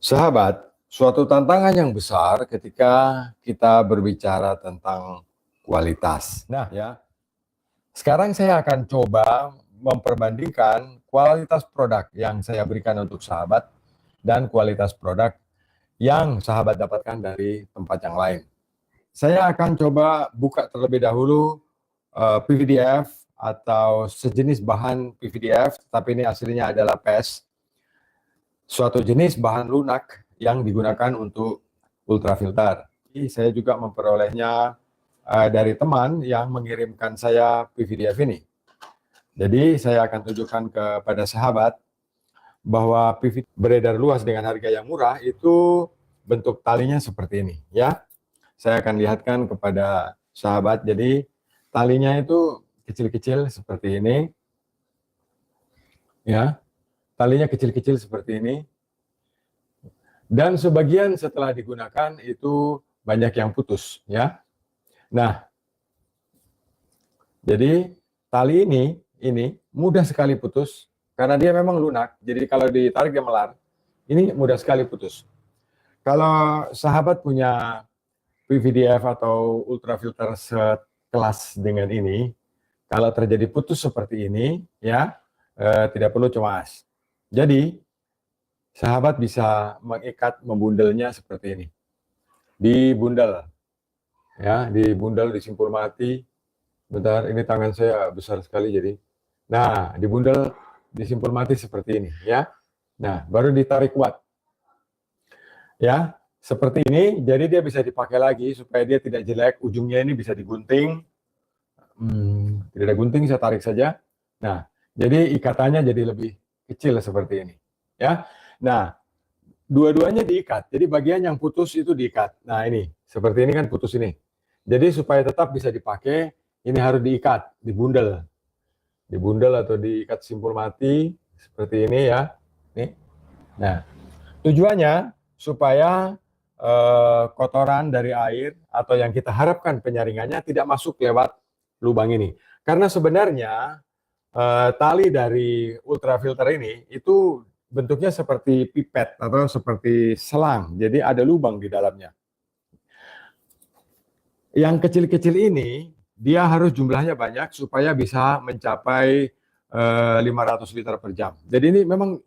Sahabat, suatu tantangan yang besar ketika kita berbicara tentang kualitas. Nah, sekarang saya akan coba memperbandingkan kualitas produk yang saya berikan untuk sahabat dan kualitas produk yang sahabat dapatkan dari tempat yang lain. Saya akan coba buka terlebih dahulu PVDF atau sejenis bahan PVDF, tapi ini aslinya adalah PES, suatu jenis bahan lunak yang digunakan untuk ultrafilter. Saya juga memperolehnya dari teman yang mengirimkan saya PVDF ini. Jadi saya akan tunjukkan kepada sahabat bahwa PVDF beredar luas dengan harga yang murah itu bentuk talinya seperti ini, ya. Saya akan lihatkan kepada sahabat. Jadi talinya itu kecil-kecil seperti ini, ya. Talinya kecil-kecil seperti ini. Dan sebagian setelah digunakan itu banyak yang putus, ya. Nah, jadi tali ini mudah sekali putus karena dia memang lunak. Jadi kalau ditarik dia melar. Ini mudah sekali putus. Kalau sahabat punya PVDF atau ultrafilter sekelas dengan ini, kalau terjadi putus seperti ini, ya tidak perlu cemas. Jadi sahabat bisa mengikat, membundelnya seperti ini. Dibundel, ya, dibundel, disimpul mati. Bentar, ini tangan saya besar sekali jadi. Nah, dibundel, disimpul mati seperti ini, ya. Nah, baru ditarik kuat. Ya, seperti ini. Jadi dia bisa dipakai lagi supaya dia tidak jelek. Ujungnya ini bisa digunting. Tidak ada gunting, saya tarik saja. Nah, jadi ikatannya jadi lebih kecil seperti ini, ya. Nah, dua-duanya diikat. Jadi bagian yang putus itu diikat. Nah, ini seperti ini kan putus ini. Jadi supaya tetap bisa dipakai, ini harus diikat, dibundel. Dibundel atau diikat simpul mati seperti ini, ya. Nih. Nah, tujuannya supaya kotoran dari air atau yang kita harapkan penyaringannya tidak masuk lewat lubang ini. Karena sebenarnya tali dari ultrafilter ini itu bentuknya seperti pipet atau seperti selang. Jadi ada lubang di dalamnya. Yang kecil-kecil ini dia harus jumlahnya banyak supaya bisa mencapai 500 liter per jam. Jadi ini memang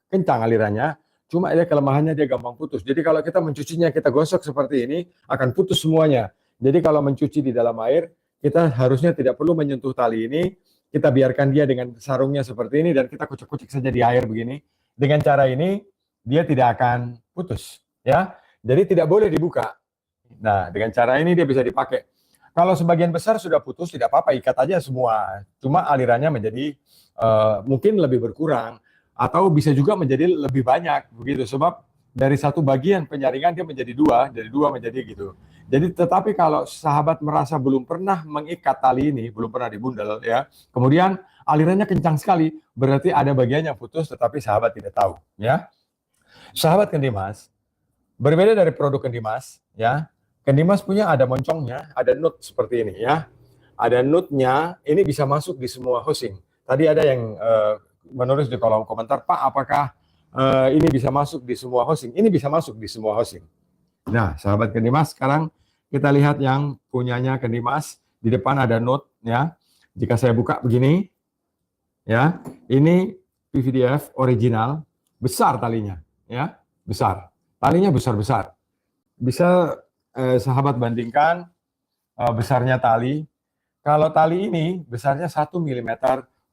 kencang alirannya, cuma dia kelemahannya dia gampang putus. Jadi kalau kita mencucinya, kita gosok seperti ini, akan putus semuanya. Jadi kalau mencuci di dalam air, kita harusnya tidak perlu menyentuh tali ini, kita biarkan dia dengan sarungnya seperti ini, dan kita kucek-kucek saja di air begini. Dengan cara ini, dia tidak akan putus, ya. Jadi tidak boleh dibuka. Nah, dengan cara ini dia bisa dipakai. Kalau sebagian besar sudah putus, tidak apa-apa, ikat aja semua. Cuma alirannya menjadi mungkin lebih berkurang, atau bisa juga menjadi lebih banyak, begitu. Sebab dari satu bagian penyaringan dia menjadi dua, dari dua menjadi gitu. Jadi, tetapi kalau sahabat merasa belum pernah mengikat tali ini, belum pernah dibundel, ya, kemudian alirannya kencang sekali, berarti ada bagian yang putus, tetapi sahabat tidak tahu, ya. Sahabat Kendimas, berbeda dari produk Kendimas, ya. Kendimas punya ada moncongnya, ada nut seperti ini, ya. Ada nutnya, ini bisa masuk di semua housing. Tadi ada yang menulis di kolom komentar, Pak, apakah ini bisa masuk di semua housing? Ini bisa masuk di semua housing. Nah, sahabat Kendimas, sekarang kita lihat yang punyanya Kendimas. Di depan ada nut, ya. Jika saya buka begini, ya, ini PVDF original, besar talinya, ya, besar. Talinya besar-besar. Bisa sahabat bandingkan besarnya tali. Kalau tali ini besarnya 1 mm,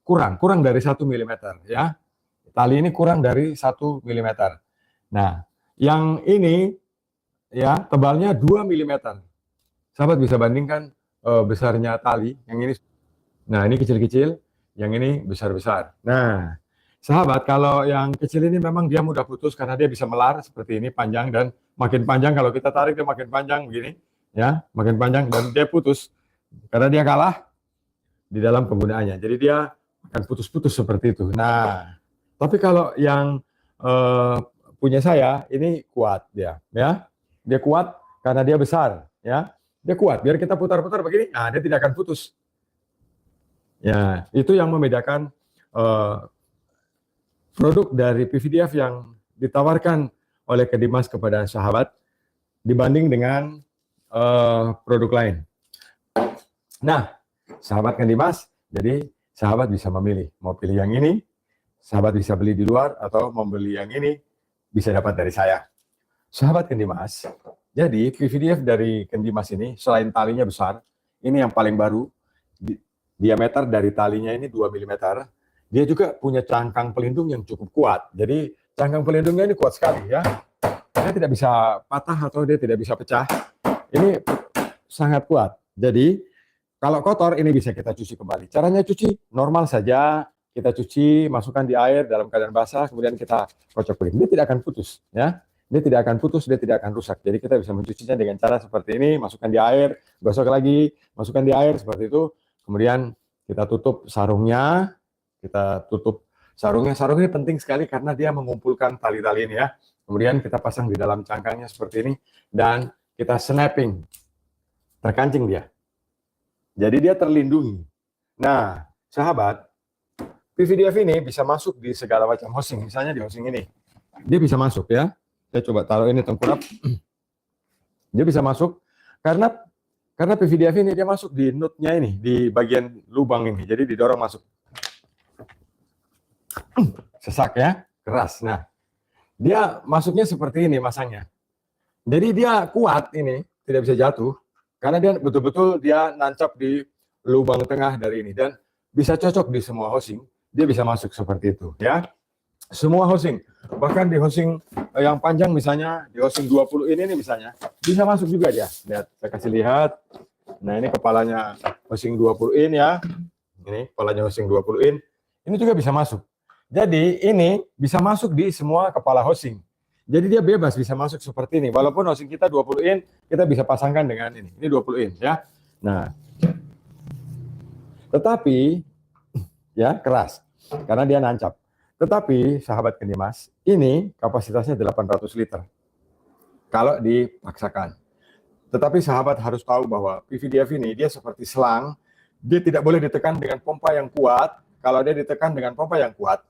kurang dari 1 mm, ya. Tali ini kurang dari 1 mm. Nah, yang ini, ya, tebalnya 2 mm. Sahabat bisa bandingkan besarnya tali. Yang ini, nah, ini kecil-kecil, yang ini besar-besar. Nah, sahabat, kalau yang kecil ini memang dia mudah putus karena dia bisa melar seperti ini, panjang, dan makin panjang kalau kita tarik dia makin panjang begini, ya, makin panjang, dan dia putus karena dia kalah di dalam penggunaannya. Jadi dia akan putus-putus seperti itu. Nah, tapi kalau yang punya saya ini kuat dia, ya, dia kuat karena dia besar, ya, dia kuat. Biar kita putar-putar begini, nah dia tidak akan putus. Ya, itu yang membedakan produk dari PVDF yang ditawarkan oleh Khedimas kepada sahabat dibanding dengan produk lain. Nah, sahabat Khedimas, jadi sahabat bisa memilih, mau pilih yang ini, sahabat bisa beli di luar, atau membeli yang ini, bisa dapat dari saya. Sahabat Khedimas, jadi PVDF dari Khedimas ini, selain talinya besar, ini yang paling baru, diameter dari talinya ini 2 mm, dia juga punya cangkang pelindung yang cukup kuat. Jadi cangkang pelindungnya ini kuat sekali ya. Dia tidak bisa patah atau dia tidak bisa pecah. Ini sangat kuat. Jadi kalau kotor ini bisa kita cuci kembali. Caranya cuci normal saja. Kita cuci, masukkan di air dalam keadaan basah, kemudian kita kocok kulit. Dia tidak akan putus, ya. Dia tidak akan putus, dia tidak akan rusak. Jadi kita bisa mencucinya dengan cara seperti ini, masukkan di air, gosok lagi, masukkan di air seperti itu. Kemudian kita tutup sarungnya, Sarungnya ini penting sekali karena dia mengumpulkan tali-tali ini ya. Kemudian kita pasang di dalam cangkangnya seperti ini dan kita snapping, terkancing dia. Jadi dia terlindungi. Nah, sahabat, PVDF ini bisa masuk di segala macam housing. Misalnya di housing ini, dia bisa masuk ya. Saya coba taruh ini tengkurap. Dia bisa masuk karena PVDF ini dia masuk di nut-nya ini, di bagian lubang ini. Jadi didorong masuk. Sesak ya, keras. Nah, dia masuknya seperti ini masangnya. Jadi dia kuat ini, tidak bisa jatuh karena dia betul-betul dia nancap di lubang tengah dari ini dan bisa cocok di semua housing. Dia bisa masuk seperti itu ya. Semua housing, bahkan di housing yang panjang misalnya di housing 20 ini misalnya, bisa masuk juga dia. Lihat, saya kasih lihat. Nah, ini kepalanya housing 20 in ya. Ini kepalanya housing 20 in. Ini juga bisa masuk. Jadi ini bisa masuk di semua kepala housing. Jadi dia bebas bisa masuk seperti ini. Walaupun housing kita 20 in, kita bisa pasangkan dengan ini. Ini 20 in ya. Nah, tetapi ya keras karena dia nancap. Tetapi sahabat Khedimas, ini kapasitasnya 800 liter. Kalau dipaksakan. Tetapi sahabat harus tahu bahwa PVDF ini dia seperti selang. Dia tidak boleh ditekan dengan pompa yang kuat. Kalau dia ditekan dengan pompa yang kuat,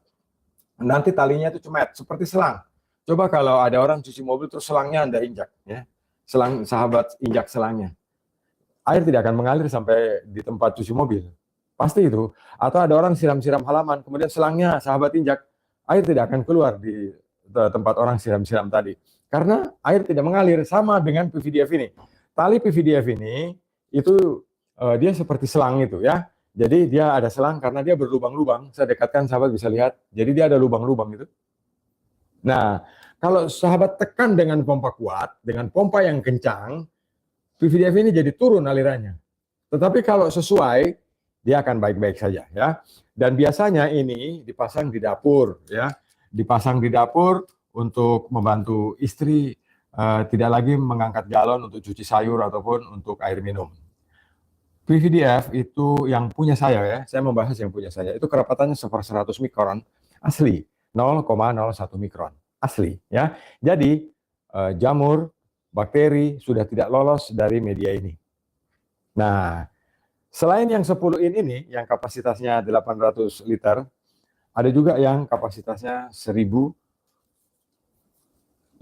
nanti talinya itu cemet, seperti selang. Coba kalau ada orang cuci mobil terus selangnya Anda injak, ya. Selang sahabat injak selangnya. Air tidak akan mengalir sampai di tempat cuci mobil. Pasti itu. Atau ada orang siram-siram halaman, kemudian selangnya sahabat injak, air tidak akan keluar di tempat orang siram-siram tadi. Karena air tidak mengalir, sama dengan PVDF ini. Tali PVDF ini, itu dia seperti selang itu ya. Jadi dia ada selang karena dia berlubang-lubang. Saya dekatkan, sahabat bisa lihat. Jadi dia ada lubang-lubang itu. Nah, kalau sahabat tekan dengan pompa kuat, dengan pompa yang kencang, PVDF ini jadi turun alirannya. Tetapi kalau sesuai, dia akan baik-baik saja ya. Dan biasanya ini dipasang di dapur ya. Dipasang di dapur untuk membantu istri tidak lagi mengangkat galon untuk cuci sayur ataupun untuk air minum. PVDF itu yang punya saya membahas yang punya saya, itu kerapatannya 1/100 mikron, asli, 0,01 mikron, asli ya. Jadi jamur, bakteri sudah tidak lolos dari media ini. Nah, selain yang 10 in ini, yang kapasitasnya 800 liter, ada juga yang kapasitasnya 1000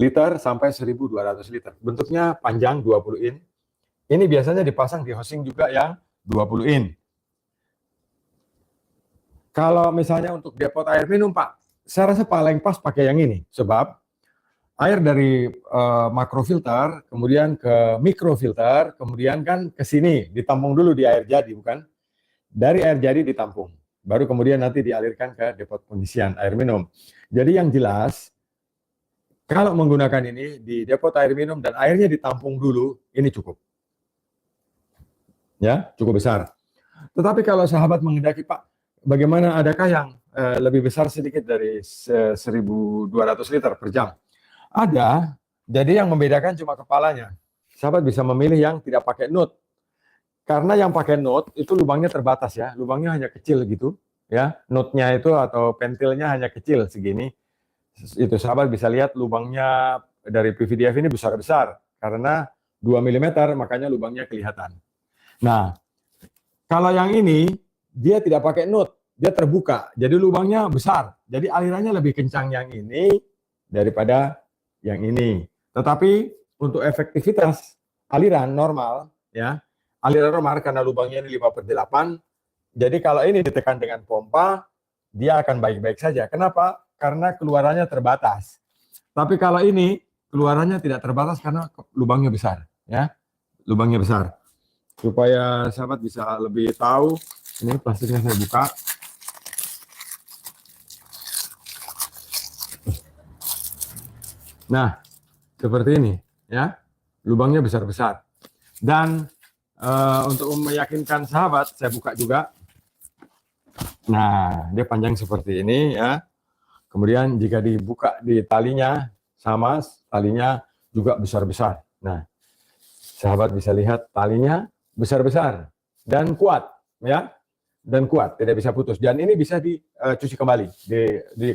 liter sampai 1200 liter. Bentuknya panjang 20 in. Ini biasanya dipasang di housing juga yang 20 in. Kalau misalnya untuk depot air minum, Pak, saya rasa paling pas pakai yang ini. Sebab air dari makrofilter, kemudian ke mikrofilter, kemudian kan ke sini, ditampung dulu di air jadi, bukan? Dari air jadi ditampung. Baru kemudian nanti dialirkan ke depot pengisian air minum. Jadi yang jelas, kalau menggunakan ini di depot air minum dan airnya ditampung dulu, ini cukup. Ya, cukup besar. Tetapi kalau sahabat menghendaki, Pak, bagaimana, adakah yang lebih besar sedikit dari 1200 liter per jam? Ada, jadi yang membedakan cuma kepalanya. Sahabat bisa memilih yang tidak pakai nut. Karena yang pakai nut itu lubangnya terbatas ya, lubangnya hanya kecil gitu ya. Nutnya itu atau pentilnya hanya kecil segini. Itu sahabat bisa lihat lubangnya dari PVDF ini besar-besar karena 2 mm, makanya lubangnya kelihatan. Nah, kalau yang ini dia tidak pakai nut, dia terbuka, jadi lubangnya besar, jadi alirannya lebih kencang yang ini daripada yang ini. Tetapi untuk efektivitas aliran normal, ya, aliran normal karena lubangnya ini 5/8, jadi kalau ini ditekan dengan pompa, dia akan baik-baik saja. Kenapa? Karena keluarannya terbatas. Tapi kalau ini keluarannya tidak terbatas karena lubangnya besar, ya, lubangnya besar. Supaya sahabat bisa lebih tahu, ini plastiknya saya buka. Nah, seperti ini, ya, lubangnya besar-besar. Dan untuk meyakinkan sahabat, saya buka juga. Nah, dia panjang seperti ini, ya. Kemudian jika dibuka di talinya, sama talinya juga besar-besar. Nah, sahabat bisa lihat talinya besar-besar dan kuat, ya, dan kuat, tidak bisa putus. Dan ini bisa dicuci kembali,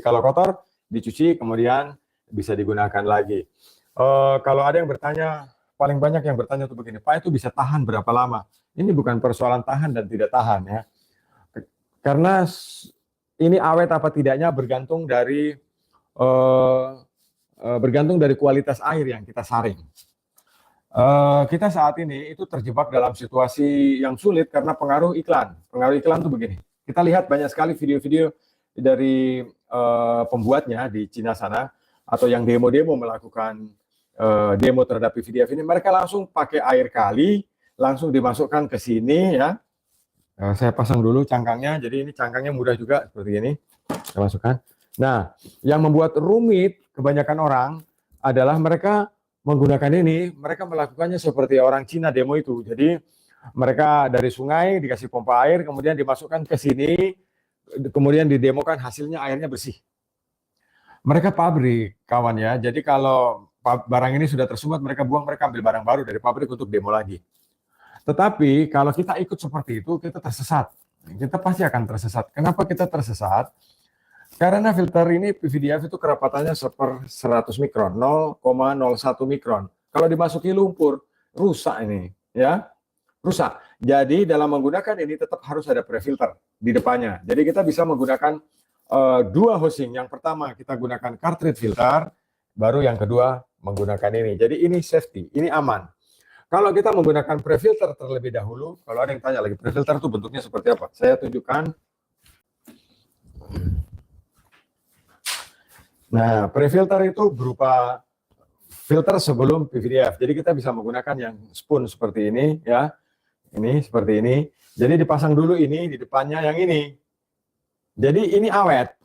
kalau kotor dicuci, kemudian bisa digunakan lagi. Kalau ada yang bertanya, paling banyak yang bertanya tuh begini, Pak, itu bisa tahan berapa lama? Ini bukan persoalan tahan dan tidak tahan, ya, karena ini awet apa tidaknya bergantung dari kualitas air yang kita saring. Kita saat ini itu terjebak dalam situasi yang sulit karena pengaruh iklan. Pengaruh iklan tuh begini. Kita lihat banyak sekali video-video dari pembuatnya di Cina sana, atau yang demo-demo melakukan demo terhadap PVDF ini. Mereka langsung pakai air kali, langsung dimasukkan ke sini, ya. Saya pasang dulu cangkangnya. Jadi ini cangkangnya mudah juga seperti ini. Saya masukkan. Nah, yang membuat rumit kebanyakan orang adalah mereka menggunakan ini, mereka melakukannya seperti orang Cina demo itu. Jadi mereka dari sungai dikasih pompa air, kemudian dimasukkan ke sini, kemudian didemokan, hasilnya airnya bersih. Mereka pabrik, kawan, ya. Jadi kalau barang ini sudah tersumbat, mereka buang, mereka ambil barang baru dari pabrik untuk demo lagi. Tetapi kalau kita ikut seperti itu, kita tersesat. Kita pasti akan tersesat. Kenapa kita tersesat? Karena filter ini PVDF itu kerapatannya 1/100 mikron, 0,01 mikron. Kalau dimasuki lumpur, rusak ini, ya, rusak. Jadi dalam menggunakan ini tetap harus ada pre-filter di depannya. Jadi kita bisa menggunakan dua housing. Yang pertama kita gunakan cartridge filter, baru yang kedua menggunakan ini. Jadi ini safety, ini aman. Kalau kita menggunakan pre-filter terlebih dahulu, kalau ada yang tanya lagi pre-filter itu bentuknya seperti apa, saya tunjukkan. Nah, pre-filter itu berupa filter sebelum PVDF. Jadi kita bisa menggunakan yang spoon seperti ini, ya. Ini seperti ini. Jadi dipasang dulu ini di depannya yang ini. Jadi ini awet.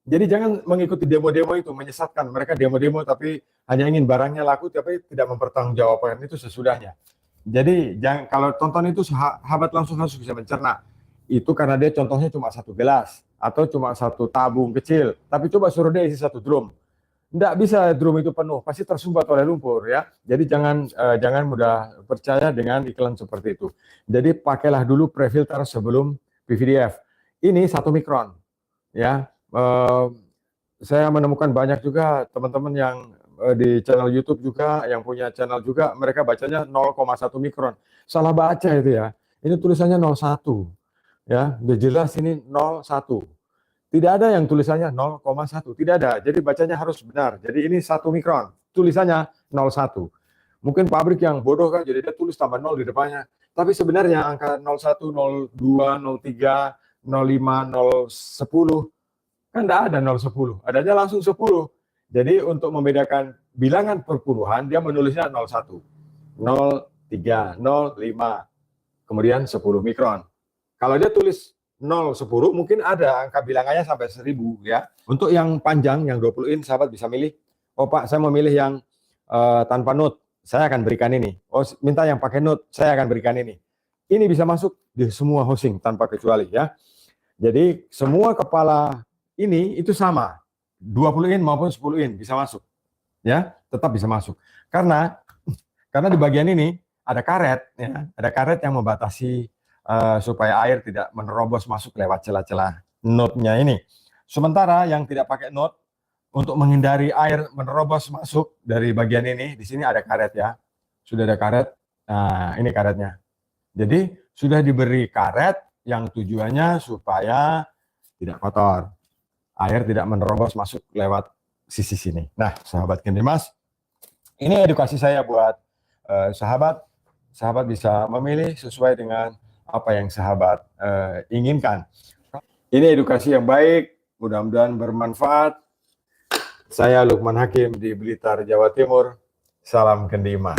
Jadi jangan mengikuti demo-demo itu, menyesatkan. Mereka demo-demo tapi hanya ingin barangnya laku tapi tidak mempertanggungjawabkan, itu sesudahnya. Jadi jangan, kalau tonton itu sahabat langsung harus bisa mencerna. Itu karena dia contohnya cuma 1 gelas atau cuma 1 tabung kecil, tapi coba suruh dia isi 1 drum, tidak bisa drum itu penuh, pasti tersumbat oleh lumpur, ya. Jadi jangan mudah percaya dengan iklan seperti itu. Jadi pakailah dulu pre-filter sebelum PVDF. Ini 1 mikron, ya. Saya menemukan banyak juga teman-teman yang di channel YouTube juga, yang punya channel juga, mereka bacanya 0,1 mikron. Salah baca itu, ya. Ini tulisannya 0,1. Ya, udah jelas ini 0,1. Tidak ada yang tulisannya 0,1, tidak ada. Jadi bacanya harus benar. Jadi ini 1 mikron, tulisannya 0,1. Mungkin pabrik yang bodoh kan, jadi dia tulis tambah 0 di depannya. Tapi sebenarnya angka 0,1, 0,2, 0,3, 0,5, 0,10 kan tidak ada 0,10. Adanya langsung 10. Jadi untuk membedakan bilangan perpuluhan, dia menulisnya 0,1, 0,3, 0,5, kemudian 10 mikron. Kalau dia tulis 0,10, mungkin ada angka bilangannya sampai 1000, ya. Untuk yang panjang, yang 20 in, sahabat bisa milih, oh Pak, saya mau milih yang tanpa note, saya akan berikan ini. Oh, minta yang pakai note, saya akan berikan ini. Ini bisa masuk di semua housing tanpa kecuali, ya. Jadi semua kepala ini itu sama, 20 in maupun 10 in bisa masuk, ya, tetap bisa masuk. Karena di bagian ini ada karet, ya, ada karet yang membatasi supaya air tidak menerobos masuk lewat celah-celah notnya ini. Sementara yang tidak pakai not, untuk menghindari air menerobos masuk dari bagian ini, di sini ada karet, ya. Sudah ada karet. Nah, ini karetnya. Jadi sudah diberi karet yang tujuannya supaya tidak kotor. Air tidak menerobos masuk lewat sisi sini. Nah, sahabat Kendimas, ini edukasi saya buat sahabat. Sahabat bisa memilih sesuai dengan apa yang sahabat inginkan. Ini edukasi yang baik, mudah-mudahan bermanfaat. Saya Lukman Hakim di Blitar, Jawa Timur. Salam Kendimas.